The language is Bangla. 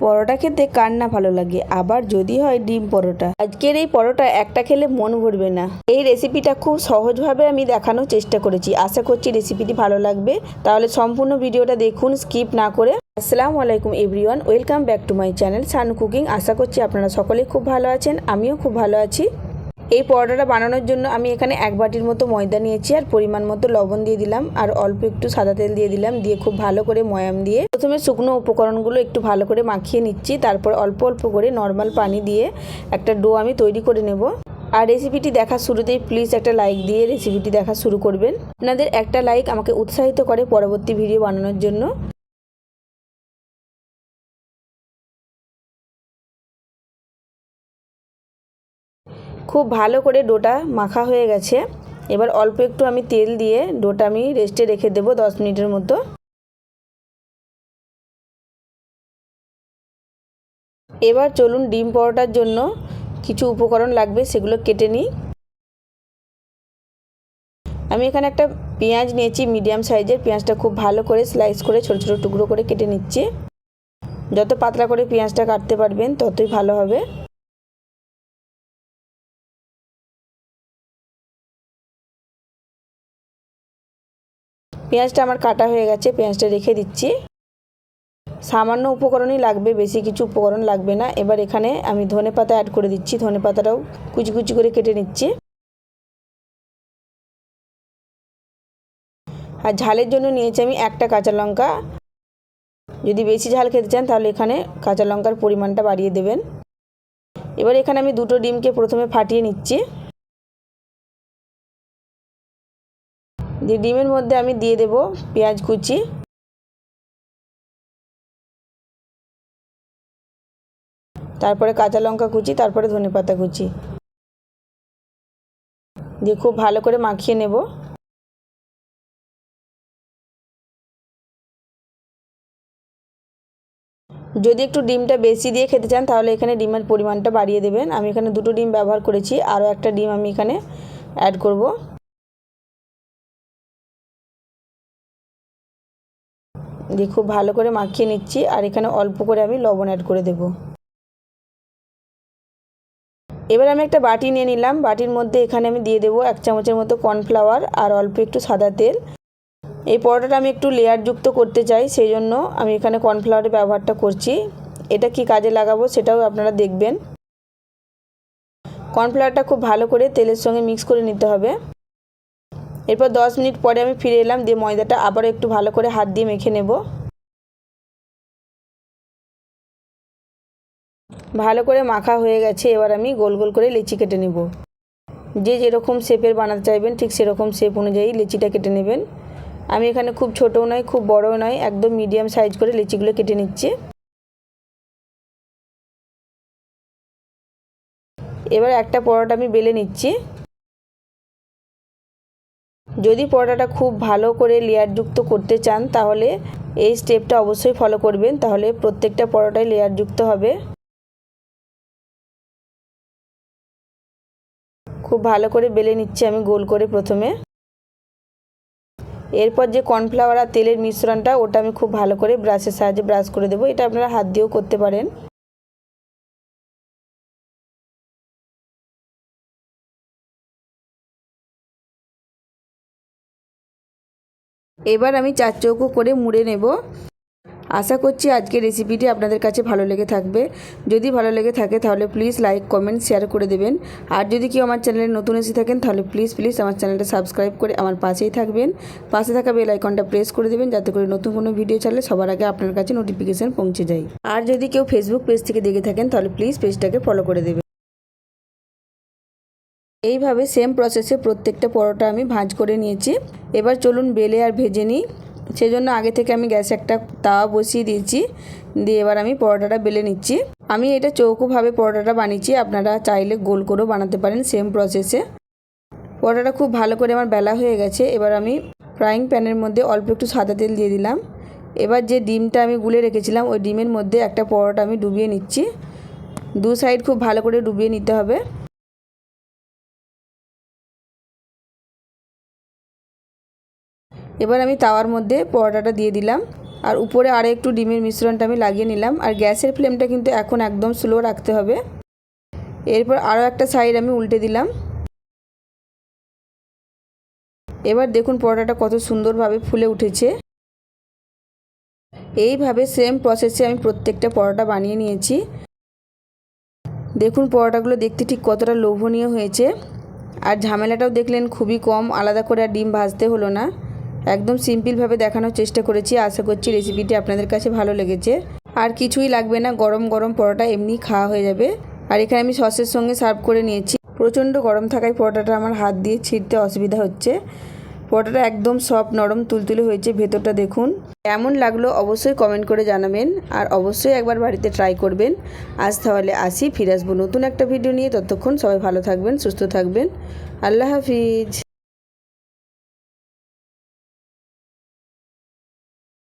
পরোটা খেতে কার না ভালো লাগে, আবার যদি হয় ডিম পরোটা। আজকের এই পরোটা একটা খেলে মন ভরবে না। এই রেসিপিটা খুব সহজভাবে আমি দেখানোর চেষ্টা করেছি। আশা করছি রেসিপিটি ভালো লাগবে, তাহলে সম্পূর্ণ ভিডিওটা দেখুন স্কিপ না করে। আসসালামু আলাইকুম everyone, welcome back to my channel Sanu cooking. আশা করছি আপনারা সকলেই খুব ভালো আছেন, আমিও খুব ভালো আছি। এই পরোটাটা বানানোর জন্য আমি এখানে 1 বাটির মতো ময়দা নিয়েছি, আর পরিমাণ মতো লবণ দিয়ে দিলাম, আর অল্প একটু সাদা তেল দিয়ে দিলাম। দিয়ে খুব ভালো করে ময়াম দিয়ে প্রথমে শুকনো উপকরণগুলো একটু ভালো করে মাখিয়ে নিচ্ছি। তারপর অল্প অল্প করে নর্মাল পানি দিয়ে একটা ডো আমি তৈরি করে নেব। আর রেসিপিটি দেখার শুরুতেই প্লিজ একটা লাইক দিয়ে রেসিপিটি দেখা শুরু করবেন। আপনাদের একটা লাইক আমাকে উৎসাহিত করে পরবর্তী ভিডিও বানানোর জন্য। খুব ভালো করে ডোটা মাখা হয়ে গেছে। এবার অল্প একটু আমি তেল দিয়ে ডোটা আমি রেস্টে রেখে দেবো 10 মিনিটের মতো। এবার চলুন ডিম পরোটার জন্য কিছু উপকরণ লাগবে সেগুলো কেটে নিই। আমি এখানে একটা পেঁয়াজ নিয়েছি, মিডিয়াম সাইজের। পেঁয়াজটা খুব ভালো করে স্লাইস করে ছোট ছোট টুকরো করে কেটে নিচ্ছি। যত পাতলা করে পেঁয়াজটা কাটতে পারবেন ততই ভালো হবে। পেঁয়াজটা আমার কাটা হয়ে গেছে, পেঁয়াজটা রেখে দিচ্ছি। সামান্য উপকরণই লাগবে, বেশি কিছু উপকরণ লাগবে না। এবার এখানে আমি ধনেপাতা অ্যাড করে দিচ্ছি। ধনেপাতাটাও কুচি কুচি করে কেটে নিচ্ছি। আর ঝালের জন্য নিয়েছি আমি একটা কাঁচা লঙ্কা। যদি বেশি ঝাল খেতে চান তাহলে এখানে কাঁচা লঙ্কার পরিমাণটা বাড়িয়ে দেবেন। এবার এখানে আমি দুটো ডিমকে প্রথমে ফাটিয়ে নিচ্ছি। দিয়ে ডিমের মধ্যে আমি দিয়ে দেব পেঁয়াজ কুচি, তারপরে কাঁচা লঙ্কা কুচি, তারপরে ধনেপাতা কুচি দিয়ে খুব ভালো করে মাখিয়ে নেব। যদি একটু ডিমটা বেশি দিয়ে খেতে চান তাহলে এখানে ডিমের পরিমাণটা বাড়িয়ে দেবেন। আমি এখানে দুটো ডিম ব্যবহার করেছি, আরও একটা ডিম আমি এখানে অ্যাড করব। দিয়ে খুব ভালো করে মাখিয়ে নিচ্ছি। আর এখানে অল্প করে আমি লবণ অ্যাড করে দেব। এবার আমি একটা বাটি নিয়ে নিলাম। বাটির মধ্যে এখানে আমি দিয়ে দেবো 1 চামচের মতো কর্নফ্লাওয়ার আর অল্প একটু সাদা তেল। এই পরোটাটা আমি একটু লেয়ারযুক্ত করতে চাই, সেই জন্য আমি এখানে কর্নফ্লাওয়ারের ব্যবহারটা করছি। এটা কি কাজে লাগাবো সেটাও আপনারা দেখবেন। কর্নফ্লাওয়ারটা খুব ভালো করে তেলের সঙ্গে মিক্স করে নিতে হবে। এরপর 10 মিনিট পরে আমি ফিরে এলাম। দিয়ে ময়দাটা আবারও একটু ভালো করে হাত দিয়ে মেখে নেব। ভালো করে মাখা হয়ে গেছে। এবার আমি গোল গোল করে লেচি কেটে নেব। যে যেরকম শেপের বানাতে চাইবেন ঠিক সেরকম শেপ অনুযায়ী লেচিটা কেটে নেবেন। আমি এখানে খুব ছোটও নয় খুব বড়ও নয়, একদম মিডিয়াম সাইজ করে লেচিগুলো কেটে নিচ্ছি। এবার একটা পরোটা আমি বেলে নিচ্ছি। যদি পরোটাটা খুব ভালো করে লেয়ারযুক্ত করতে চান তাহলে এই স্টেপটা অবশ্যই ফলো করবেন, তাহলে প্রত্যেকটা পরোটাই লেয়ারযুক্ত হবে। খুব ভালো করে বেলে নিচ্ছি আমি গোল করে প্রথমে। এরপর যে কর্নফ্লাওয়ার আর তেলের মিশ্রণটা ওটা আমি খুব ভালো করে ব্রাশের সাহায্যে ব্রাশ করে দেবো। এটা আপনারা হাত দিয়েও করতে পারেন। এবার আমি 4 চৌকো করে মুড়ে নেব। আশা করছি আজকের রেসিপিটি আপনাদের কাছে ভালো লেগে থাকবে। যদি ভালো লেগে থাকে তাহলে প্লিজ লাইক কমেন্ট শেয়ার করে দেবেন। আর যদি কেউ আমার চ্যানেলে নতুন এসে থাকেন তাহলে প্লিজ আমার চ্যানেলটা সাবস্ক্রাইব করে আমার পাশেই থাকবেন। পাশে থাকা বেল আইকনটা প্রেস করে দেবেন, যাতে করে নতুন কোনো ভিডিও ছাড়লে সবার আগে আপনার কাছে নোটিফিকেশান পৌঁছে যায়। আর যদি কেউ ফেসবুক পেজ থেকে দেখে থাকেন তাহলে প্লিজ পেজটাকে ফলো করে দেবেন। এইভাবে সেম প্রসেসে প্রত্যেকটা পরোটা আমি ভাঁজ করে নিয়েছি। এবার চলুন বেলে আর ভেজে নিই। সেজন্য আগে থেকে আমি গ্যাসে একটা তাওয়া বসিয়ে দিয়েছি। দিয়ে এবার আমি পরোটাটা বেলে নিচ্ছি। আমি এটা চৌকোভাবে পরোটাটা বানিয়েছি, আপনারা চাইলে গোল করেও বানাতে পারেন সেম প্রসেসে। পরোটাটা খুব ভালো করে আমার বেলা হয়ে গেছে। এবার আমি ফ্রাইং প্যানের মধ্যে অল্প একটু সাদা তেল দিয়ে দিলাম। এবার যে ডিমটা আমি গুলে রেখেছিলাম ওই ডিমের মধ্যে একটা পরোটা আমি ডুবিয়ে নিচ্ছি। দু সাইড খুব ভালো করে ডুবিয়ে নিতে হবে। এবার আমি তাওয়ার মধ্যে পরোটাটা দিয়ে দিলাম। আর উপরে আরও একটু ডিমের মিশ্রণটা আমি লাগিয়ে নিলাম। আর গ্যাসের ফ্লেমটা কিন্তু এখন একদম স্লো রাখতে হবে। এরপর আরও একটা সাইড আমি উল্টে দিলাম। এবার দেখুন পরোটাটা কত সুন্দরভাবে ফুলে উঠেছে। এইভাবে সেম প্রসেসে আমি প্রত্যেকটা পরোটা বানিয়ে নিয়েছি। দেখুন পরোটাগুলো দেখতে ঠিক কতটা লোভনীয় হয়েছে। আর ঝামেলাটাও দেখলেন খুবই কম, আলাদা করে আর ডিম ভাজতে হলো না। একদম সিম্পলভাবে দেখানোর চেষ্টা করেছি। আশা করছি রেসিপিটি আপনাদের কাছে ভালো লেগেছে। আর কিছুই লাগবে না, গরম গরম পরোটা এমনি খাওয়া হয়ে যাবে। আর এখানে আমি সসের সঙ্গে সার্ভ করে নিয়েছি। প্রচণ্ড গরম থাকায় পরোটাটা আমার হাত দিয়ে ছিঁড়তে অসুবিধা হচ্ছে। পরোটাটা একদম সফট নরম তুলতুলে হয়েছে। ভেতরটা দেখুন কেমন লাগলো অবশ্যই কমেন্ট করে জানাবেন। আর অবশ্যই একবার বাড়িতে ট্রাই করবেন। আজ তাহলে আসি, ফিরে আসবো নতুন একটা ভিডিও নিয়ে। ততক্ষণ সবাই ভালো থাকবেন, সুস্থ থাকবেন। আল্লাহ হাফিজ।